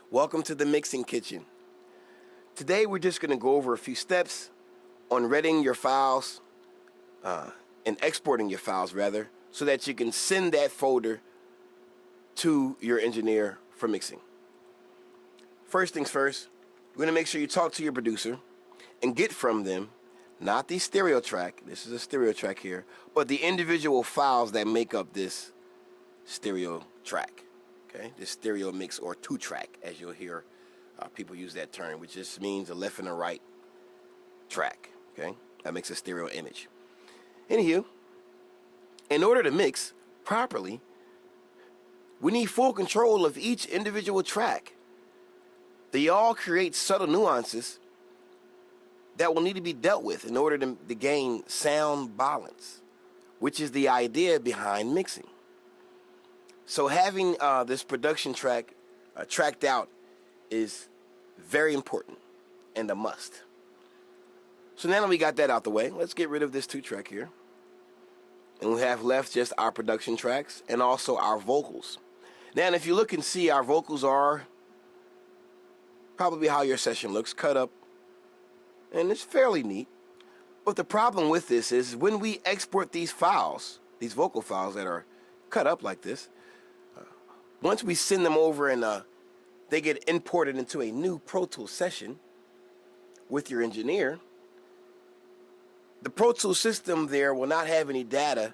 Welcome to the Mixing Kitchen. Today we're just going to go over a few steps on readying your files and exporting your files rather, so that you can send that folder to your engineer for mixing. First things first, we're going to make sure you talk to your producer and get from them not the stereo track, this is a stereo track here, but the individual files that make up this stereo track. Okay, this stereo mix or two track, as you'll hear people use that term, which just means a left and a right track. Okay, that makes a stereo image. Anywho, in order to mix properly, we need full control of each individual track. They all create subtle nuances that will need to be dealt with in order to gain sound balance, which is the idea behind mixing. So having this production track tracked out is very important and a must. So now that we got that out the way, let's get rid of this two track here. And we have left just our production tracks and also our vocals. Now if you look and see, our vocals are probably how your session looks, cut up, and it's fairly neat. But the problem with this is when we export these files, these vocal files that are cut up like this, once we send them over and they get imported into a new Pro Tools session with your engineer, the Pro Tools system there will not have any data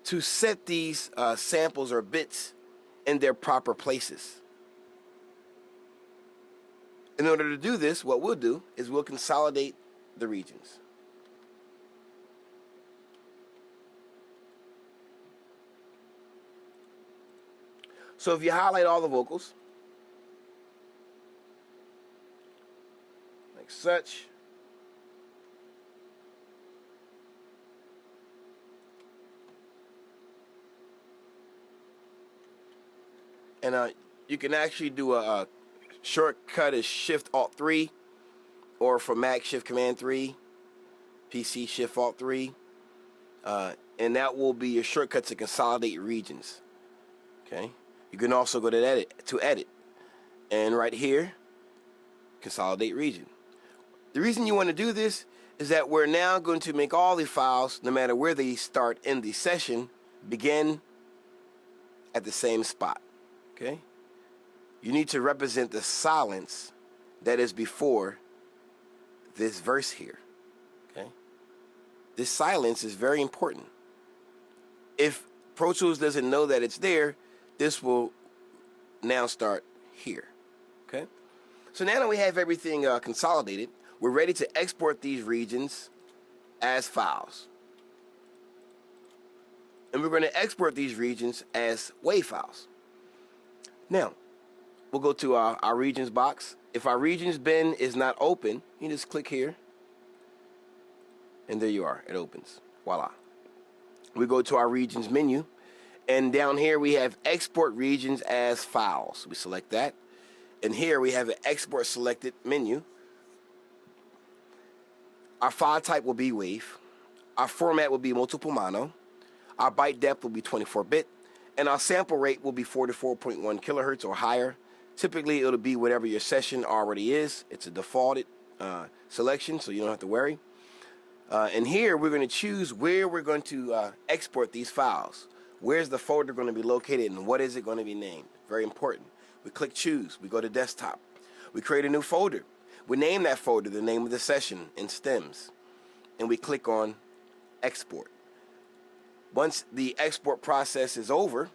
to set these samples or bits in their proper places. In order to do this, what we'll do is we'll consolidate the regions. So if you highlight all the vocals, like such, and you can actually do a shortcut is Shift-Alt-3, or for Mac Shift-Command-3, PC Shift-Alt-3, and that will be your shortcut to consolidate regions. Okay. You can also go to edit, and right here, consolidate region. The reason you want to do this is that we're now going to make all the files, no matter where they start in the session, begin at the same spot. Okay? You need to represent the silence that is before this verse here. Okay? This silence is very important. If Pro Tools doesn't know that it's there, this will now start here. Okay? So now that we have everything consolidated, we're ready to export these regions as files. And we're going to export these regions as WAV files. Now, we'll go to our regions box. If our regions bin is not open, you just click here. And there you are. It opens. Voila. We go to our regions menu. And down here we have export regions as files. We select that. And here we have an export selected menu. Our file type will be WAV. Our format will be multiple mono. Our byte depth will be 24-bit. And our sample rate will be 44.1 kilohertz or higher. Typically it'll be whatever your session already is. It's a defaulted selection, so you don't have to worry. And here we're going to choose where we're going to export these files. Where's the folder going to be located and what is it going to be named? Very important. We click choose. We go to desktop. We create a new folder. We name that folder the name of the session in stems. And we click on export. Once the export process is over,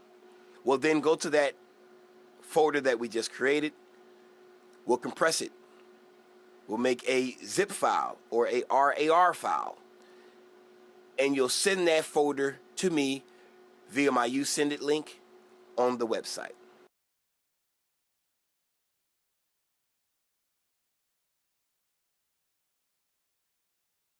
we'll then go to that folder that we just created. We'll compress it. We'll make a zip file or a RAR file. And you'll send that folder to me via my You Send It link on the website.